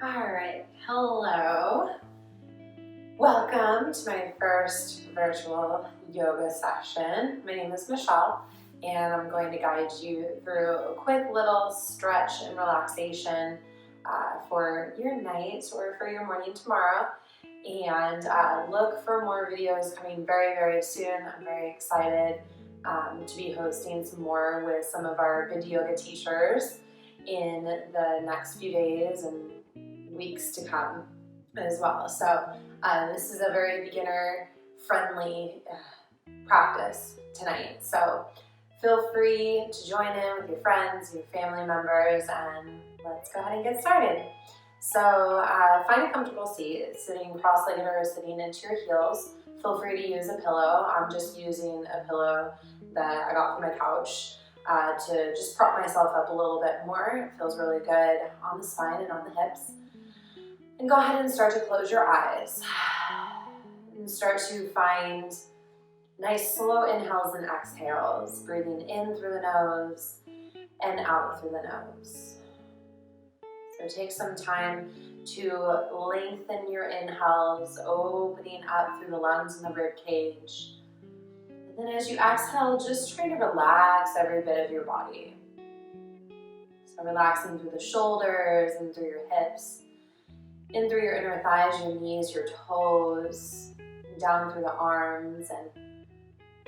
All right, hello. Welcome to my first virtual yoga session. My name is Michelle, and I'm going to guide you through a quick little stretch and relaxation for your night or for your morning tomorrow. And look for more videos coming very, very soon. I'm very excited to be hosting some more with some of our good yoga teachers in the next few days and weeks to come as well. So this is a very beginner friendly practice tonight. So feel free to join in with your friends, your family members, and let's go ahead and get started. So find a comfortable seat, sitting cross-legged or sitting into your heels. Feel free to use a pillow. I'm just using a pillow that I got from my couch to just prop myself up a little bit more. It feels really good on the spine and on the hips. And go ahead and start to close your eyes and start to find nice slow inhales and exhales, breathing in through the nose and out through the nose. So take some time to lengthen your inhales, opening up through the lungs and the rib cage. And then as you exhale, just try to relax every bit of your body. So relaxing through the shoulders and through your hips, in through your inner thighs, your knees, your toes, down through the arms, and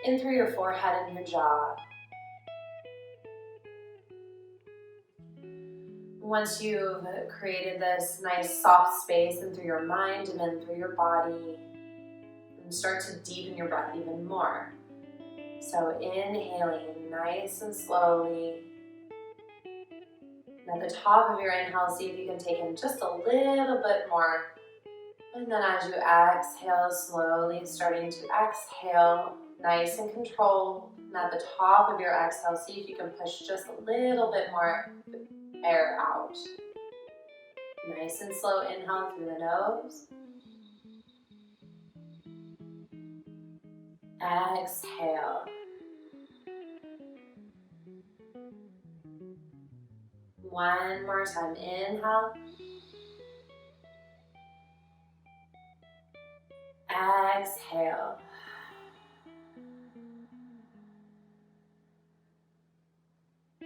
in through your forehead and your jaw. Once you've created this nice soft space in through your mind and then through your body, and start to deepen your breath even more. So inhaling nice and slowly. And at the top of your inhale, see if you can take in just a little bit more. And then as you exhale, slowly starting to exhale, nice and controlled. And at the top of your exhale, see if you can push just a little bit more air out. Nice and slow inhale through the nose. Exhale. One more time. Inhale. Exhale.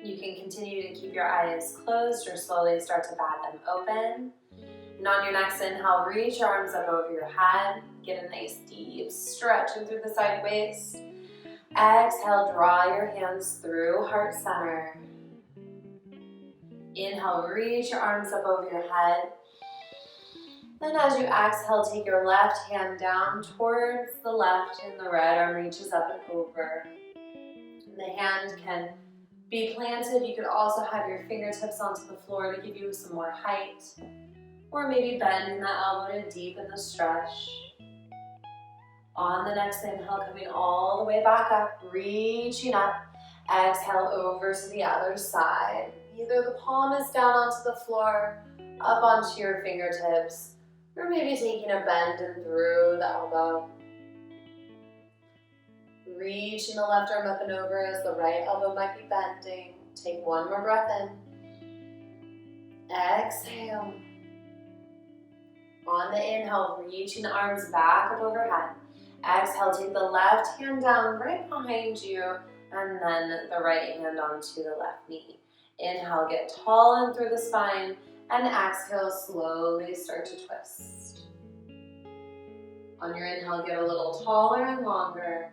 You can continue to keep your eyes closed or slowly start to bat them open. And on your next inhale, reach your arms up over your head. Get a nice deep stretch in through the side waist. Exhale, draw your hands through heart center. Inhale, reach your arms up over your head. Then as you exhale, take your left hand down towards the left and the right arm reaches up and over. And the hand can be planted. You could also have your fingertips onto the floor to give you some more height. Or maybe bending that elbow to deepen the stretch. On the next inhale, coming all the way back up, reaching up. Exhale over to the other side. Either the palm is down onto the floor, up onto your fingertips, or maybe taking a bend in through the elbow. Reaching the left arm up and over as the right elbow might be bending. Take one more breath in. Exhale. On the inhale, reaching the arms back up overhead. Exhale, take the left hand down right behind you, and then the right hand onto the left knee. Inhale, get tall in through the spine, and exhale, slowly start to twist. On your inhale, get a little taller and longer.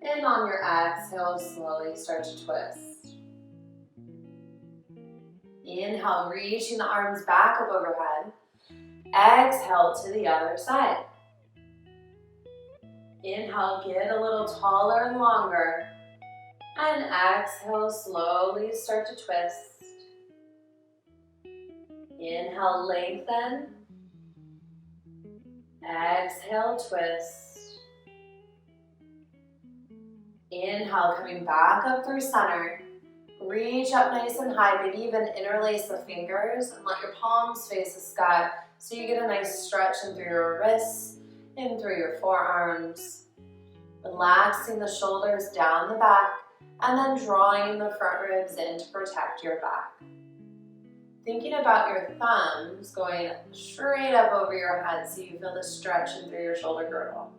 And on your exhale, slowly start to twist. Inhale, reaching the arms back up overhead. Exhale to the other side. Inhale, get a little taller and longer. And exhale, slowly start to twist. Inhale, lengthen. Exhale, twist. Inhale, coming back up through center. Reach up nice and high, maybe even interlace the fingers and let your palms face the sky so you get a nice stretch in through your wrists, in through your forearms. Relaxing the shoulders down the back and then drawing the front ribs in to protect your back. Thinking about your thumbs going straight up over your head so you feel the stretching through your shoulder girdle.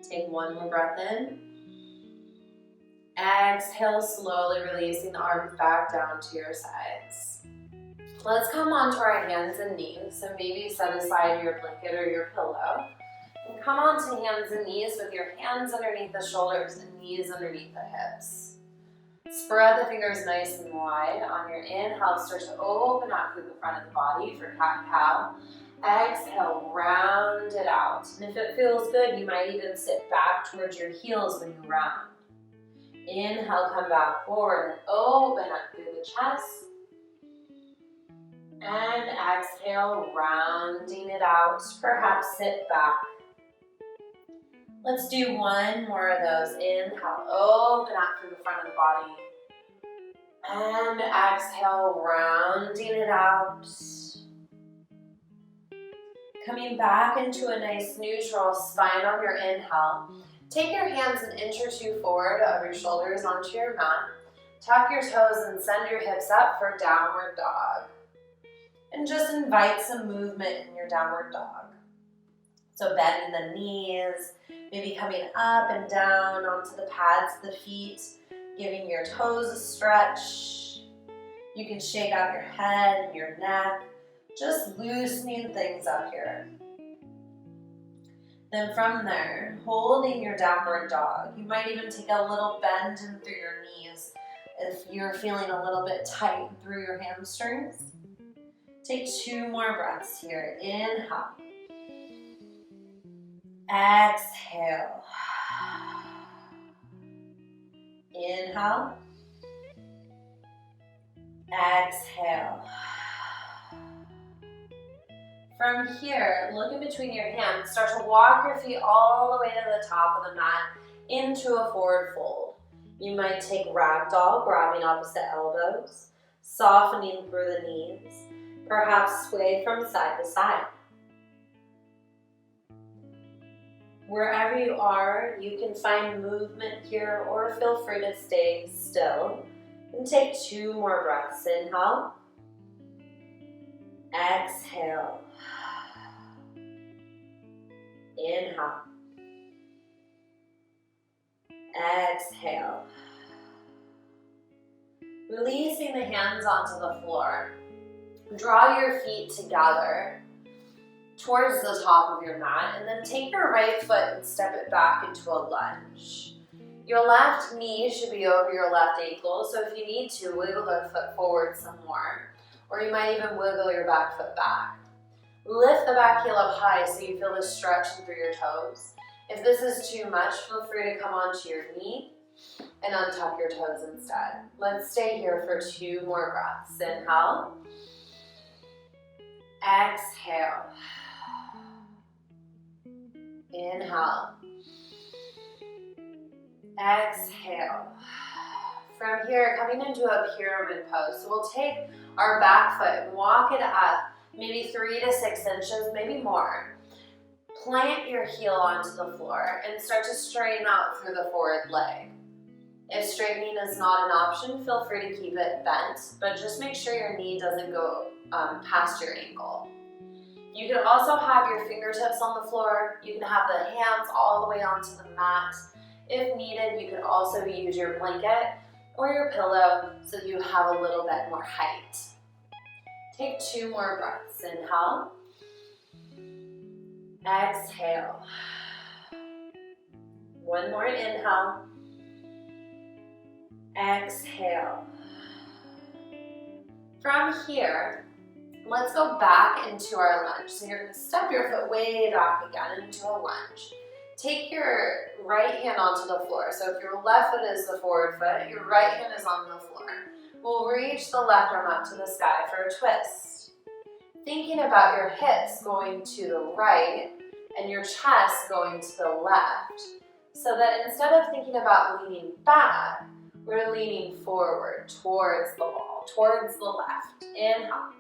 Take one more breath in. Exhale, slowly releasing the arms back down to your sides. Let's come onto our hands and knees. So maybe set aside your blanket or your pillow. And come onto hands and knees with your hands underneath the shoulders and knees underneath the hips. Spread the fingers nice and wide. On your inhale, start to open up through the front of the body for cat-cow. Exhale, round it out. And if it feels good, you might even sit back towards your heels when you round. Inhale, come back forward and open up through the chest. And exhale, rounding it out. Perhaps sit back. Let's do one more of those. Inhale, open up through the front of the body. And exhale, rounding it out. Coming back into a nice neutral spine on your inhale. Take your hands an inch or two forward of your shoulders onto your mat. Tuck your toes and send your hips up for downward dog. And just invite some movement in your downward dog. So bending the knees, maybe coming up and down onto the pads of the feet, giving your toes a stretch. You can shake out your head and your neck, just loosening things up here. Then from there, holding your downward dog, you might even take a little bend in through your knees if you're feeling a little bit tight through your hamstrings. Take 2 more breaths here. Inhale. Exhale. Inhale. Exhale. From here, look in between your hands. Start to walk your feet all the way to the top of the mat into a forward fold. You might take ragdoll, grabbing opposite elbows, softening through the knees. Perhaps sway from side to side. Wherever you are, you can find movement here or feel free to stay still. And take 2 more breaths. Inhale. Exhale. Inhale. Exhale. Releasing the hands onto the floor. Draw your feet together towards the top of your mat, and then take your right foot and step it back into a lunge. Your left knee should be over your left ankle, so if you need to, wiggle the foot forward some more, or you might even wiggle your back foot back. Lift the back heel up high so you feel the stretching through your toes. If this is too much, feel free to come onto your knee and untuck your toes instead. Let's stay here for 2 more breaths. Inhale. Exhale. Inhale. Exhale. From here, coming into a pyramid pose. So we'll take our back foot and walk it up maybe 3 to 6 inches, maybe more. Plant your heel onto the floor and start to straighten out through the forward leg. If straightening is not an option, feel free to keep it bent, but just make sure your knee doesn't go past your ankle. You can also have your fingertips on the floor. You can have the hands all the way onto the mat. If needed, you can also use your blanket or your pillow so you have a little bit more height. Take 2 more breaths. Inhale. Exhale. 1 more inhale. Exhale. From here, let's go back into our lunge. So you're going to step your foot way back again into a lunge. Take your right hand onto the floor. So if your left foot is the forward foot, your right hand is on the floor. We'll reach the left arm up to the sky for a twist. Thinking about your hips going to the right and your chest going to the left. So that instead of thinking about leaning back, we're leaning forward towards the wall, towards the left. Inhale.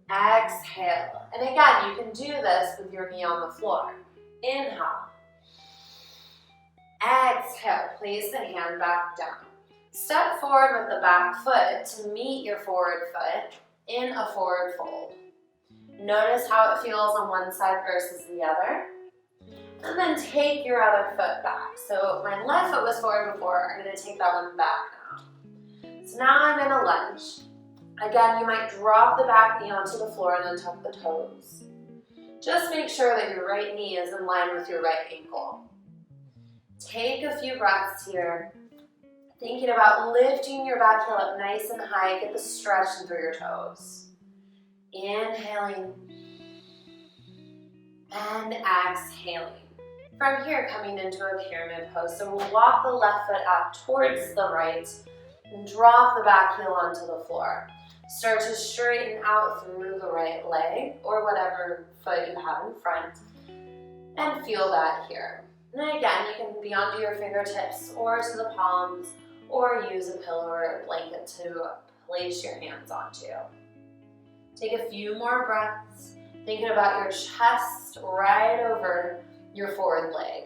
Exhale. And again, you can do this with your knee on the floor. Inhale. Exhale. Place the hand back down. Step forward with the back foot to meet your forward foot in a forward fold. Notice how it feels on one side versus the other. And then take your other foot back. So my left foot was forward before. I'm going to take that one back now. So now I'm in a lunge. Again, you might drop the back knee onto the floor and then tuck the toes. Just make sure that your right knee is in line with your right ankle. Take a few breaths here. Thinking about lifting your back heel up nice and high. Get the stretch through your toes. Inhaling and exhaling. From here, coming into a pyramid pose. So we'll walk the left foot up towards the right and drop the back heel onto the floor. Start to straighten out through the right leg or whatever foot you have in front and feel that here. And then again, you can be onto your fingertips or to the palms or use a pillow or a blanket to place your hands onto. Take a few more breaths, thinking about your chest right over your forward leg.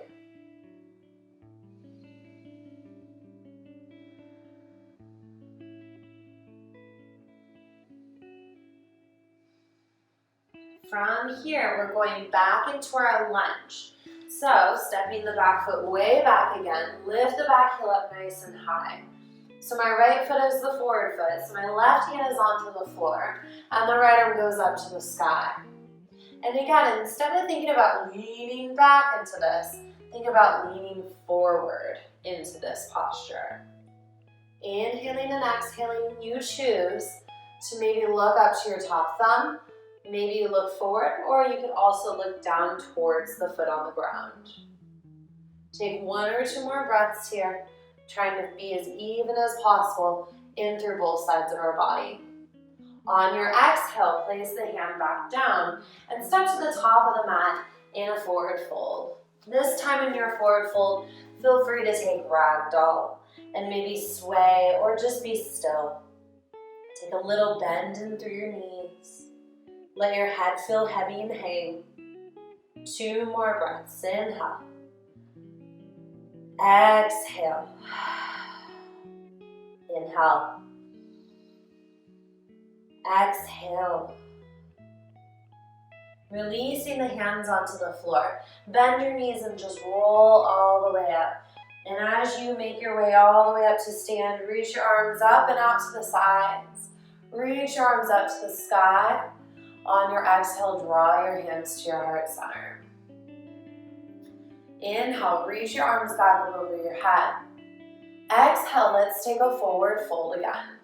From here, we're going back into our lunge. So, stepping the back foot way back again, lift the back heel up nice and high. So my right foot is the forward foot, so my left hand is onto the floor, and the right arm goes up to the sky. And again, instead of thinking about leaning back into this, think about leaning forward into this posture. Inhaling and exhaling, you choose to maybe look up to your top thumb, maybe you look forward, or you could also look down towards the foot on the ground. Take one or two more breaths here, trying to be as even as possible in through both sides of our body. On your exhale, place the hand back down and step to the top of the mat in a forward fold. This time in your forward fold, feel free to take ragdoll and maybe sway or just be still. Take a little bend in through your knees. Let your head feel heavy and hang. 2 more breaths. Inhale. Exhale. Inhale. Exhale. Releasing the hands onto the floor. Bend your knees and just roll all the way up. And as you make your way all the way up to stand, reach your arms up and out to the sides. Reach your arms up to the sky. On your exhale, draw your hands to your heart center. Inhale, reach your arms back up over your head. Exhale, let's take a forward fold again.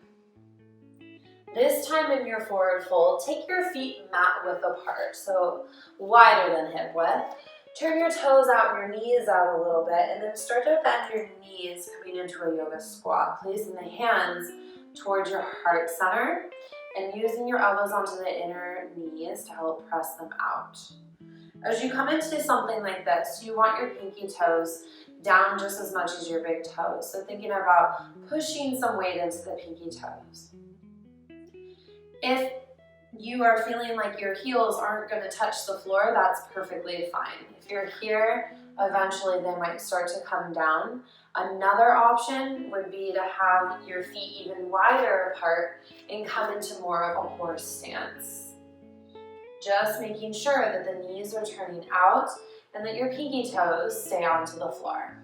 This time in your forward fold, take your feet mat width apart, so wider than hip width. Turn your toes out and your knees out a little bit, and then start to bend your knees coming into a yoga squat, placing the hands towards your heart center and using your elbows onto the inner knees to help press them out. As you come into something like this, you want your pinky toes down just as much as your big toes. So thinking about pushing some weight into the pinky toes. If you are feeling like your heels aren't going to touch the floor, that's perfectly fine. If you're here, eventually they might start to come down. Another option would be to have your feet even wider apart and come into more of a horse stance. Just making sure that the knees are turning out and that your pinky toes stay onto the floor.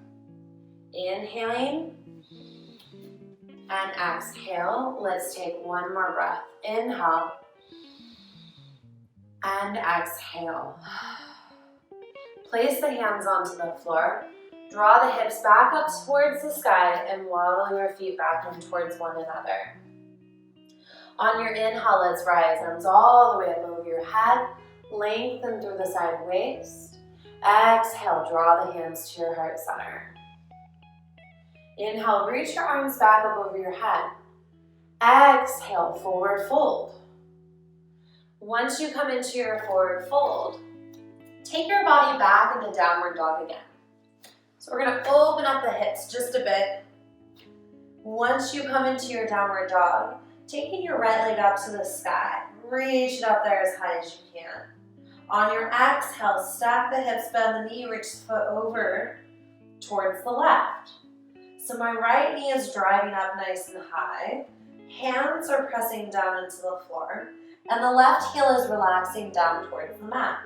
Inhaling and exhale. Let's take one more breath. Inhale and exhale. Place the hands onto the floor. Draw the hips back up towards the sky and waddle your feet back in towards one another. On your inhale, let's rise. Arms all the way up over your head. Lengthen through the side waist. Exhale, draw the hands to your heart center. Inhale, reach your arms back up over your head. Exhale, forward fold. Once you come into your forward fold, take your body back into downward dog again. So we're going to open up the hips just a bit. Once you come into your downward dog, taking your right leg up to the sky, reach it up there as high as you can. On your exhale, stack the hips, bend the knee, reach the foot over towards the left. So my right knee is driving up nice and high. Hands are pressing down into the floor, and the left heel is relaxing down towards the mat.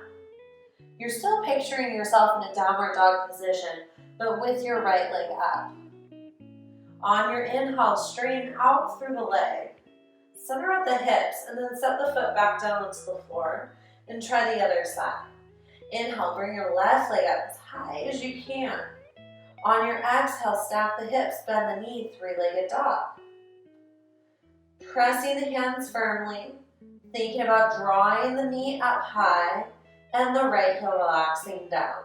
You're still picturing yourself in a downward dog position, but with your right leg up. On your inhale, straighten out through the leg. Center at the hips, and then set the foot back down onto the floor, and try the other side. Inhale, bring your left leg up as high as you can. On your exhale, stack the hips, bend the knee, three-legged dog. Pressing the hands firmly, thinking about drawing the knee up high and the right heel relaxing down.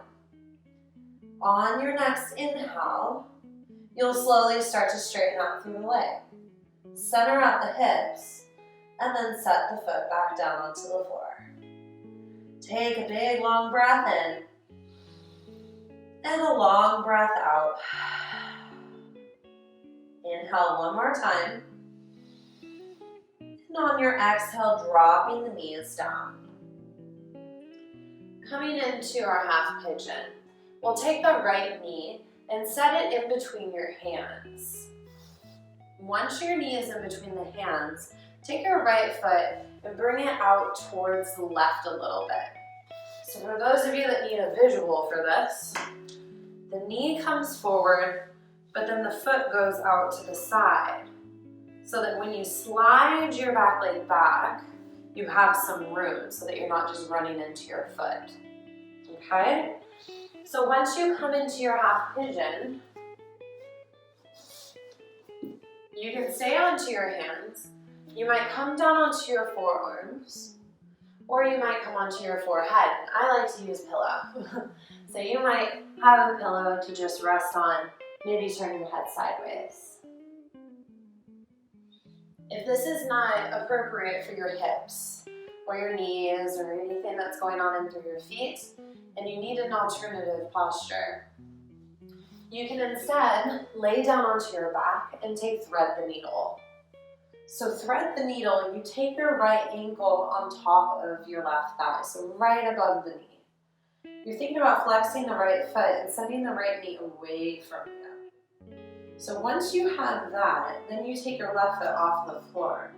On your next inhale, you'll slowly start to straighten out through the leg. Center at the hips, and then set the foot back down onto the floor. Take a big long breath in, and a long breath out. Inhale one more time. And on your exhale, dropping the knees down. Coming into our half pigeon, we'll take the right knee and set it in between your hands. Once your knee is in between the hands, take your right foot and bring it out towards the left a little bit. So for those of you that need a visual for this, the knee comes forward, but then the foot goes out to the side. So that when you slide your back leg back, you have some room so that you're not just running into your foot. Okay? So once you come into your half pigeon, you can stay onto your hands. You might come down onto your forearms, or you might come onto your forehead. I like to use pillow. So you might have a pillow to just rest on, maybe turn your head sideways. If this is not appropriate for your hips or your knees or anything that's going on in through your feet, and you need an alternative posture, you can instead lay down onto your back and take thread the needle. So thread the needle, and you take your right ankle on top of your left thigh, so right above the knee. You're thinking about flexing the right foot and sending the right knee away from you. So once you have that, then you take your left foot off the floor,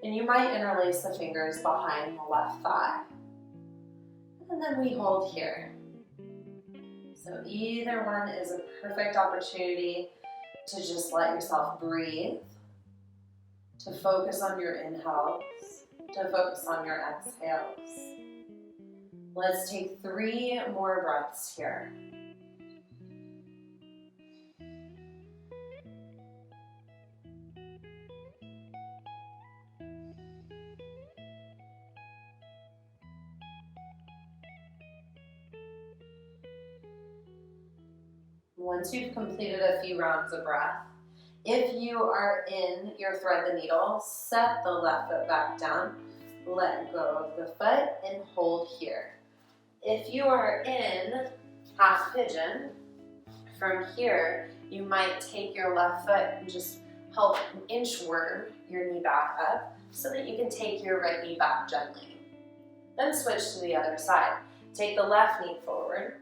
and you might interlace the fingers behind the left thigh. And then we hold here. So either one is a perfect opportunity to just let yourself breathe, to focus on your inhales, to focus on your exhales. Let's take 3 more breaths here. Once you've completed a few rounds of breath, if you are in your thread the needle, set the left foot back down, let go of the foot, and hold here. If you are in half pigeon, from here, you might take your left foot and just help inchworm your knee back up so that you can take your right knee back gently. Then switch to the other side. Take the left knee forward,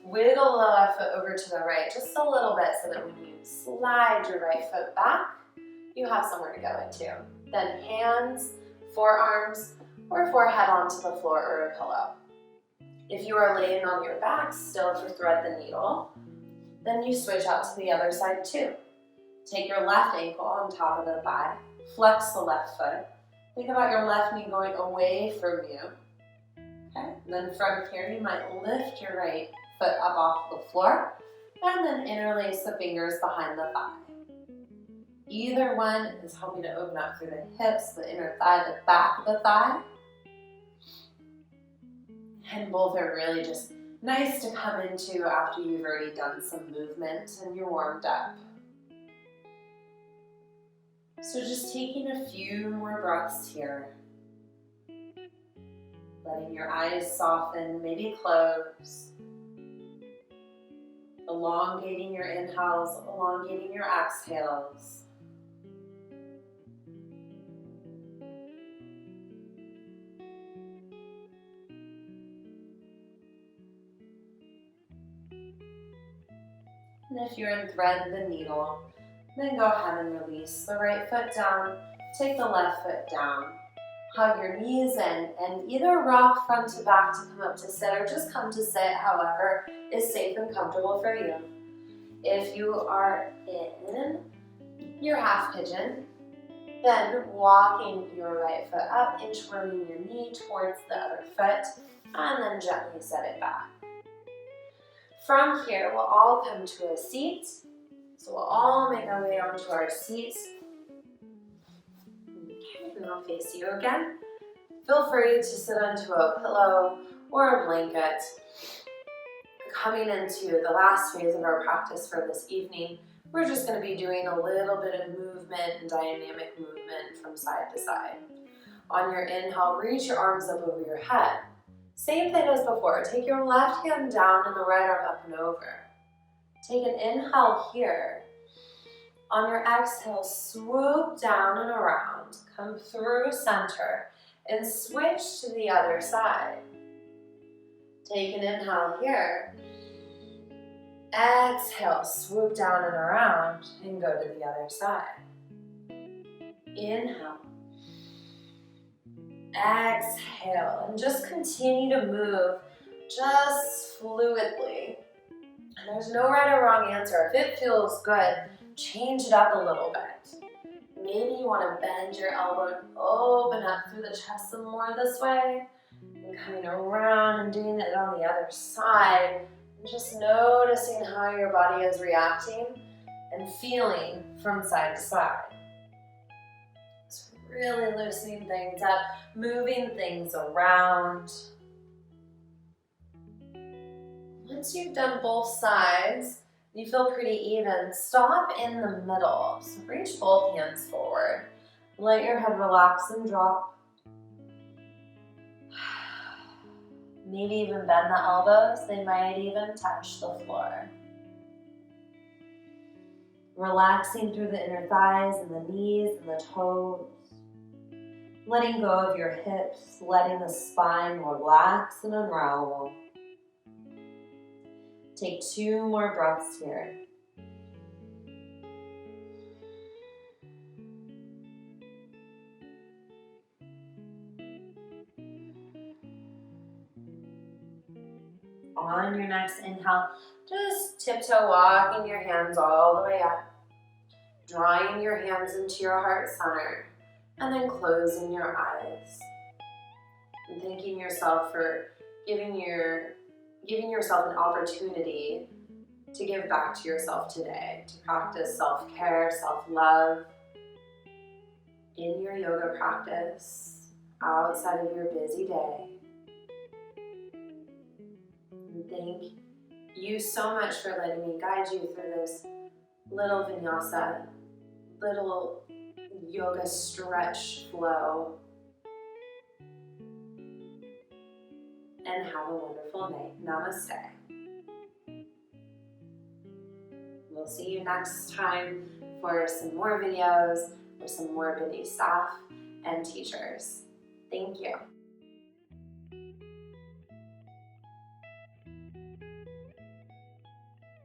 wiggle the left foot over to the right just a little bit so that when you slide your right foot back, you have somewhere to go into. Then hands, forearms, or forehead onto the floor or a pillow. If you are laying on your back still for thread the needle, then you switch out to the other side too. Take your left ankle on top of the thigh, flex the left foot. Think about your left knee going away from you. Okay? And then from here, you might lift your right foot up off the floor, and then interlace the fingers behind the thigh. Either one is helping to open up through the hips, the inner thigh, the back of the thigh. And both are really just nice to come into after you've already done some movement and you're warmed up. So just taking a few more breaths here. Letting your eyes soften, maybe close. Elongating your inhales, elongating your exhales. And if you're in thread the needle, Then go ahead and release the right foot down. Take the left foot down. Hug your knees in and either rock front to back to come up to sit or just come to sit, however is safe and comfortable for you. If you are in your half pigeon, then walking your right foot up and turning your knee towards the other foot, and then gently set it back. From here, we'll all come to a seat. So we'll all make our way onto our seats. Okay, and I'll face you again. Feel free to sit onto a pillow or a blanket. Coming into the last phase of our practice for this evening, we're just going to be doing a little bit of movement and dynamic movement from side to side. On your inhale, reach your arms up over your head. Same thing as before. Take your left hand down and the right arm up and over. Take an inhale here. On your exhale, swoop down and around. Come through center and switch to the other side. Take an inhale here. Exhale, swoop down and around and go to the other side. Inhale. Exhale, and just continue to move just fluidly. And there's no right or wrong answer. If it feels good, change it up a little bit. Maybe you want to bend your elbow and open up through the chest some more this way. And coming around and doing it on the other side. And just noticing how your body is reacting and feeling from side to side. So really loosening things up, moving things around. Once you've done both sides, you feel pretty even, stop in the middle. So reach both hands forward. Let your head relax and drop. Maybe even bend the elbows. They might even touch the floor. Relaxing through the inner thighs and the knees and the toes. Letting go of your hips, letting the spine relax and unravel. Take 2 more breaths here. On your next inhale, just tiptoe walking your hands all the way up. Drawing your hands into your heart center and then closing your eyes. And thanking yourself for giving yourself an opportunity to give back to yourself today, to practice self-care, self-love in your yoga practice, outside of your busy day. And thank you so much for letting me guide you through this little vinyasa, little yoga stretch flow. And have a wonderful night. Namaste. We'll see you next time for some more videos with some more busy staff and teachers. Thank you.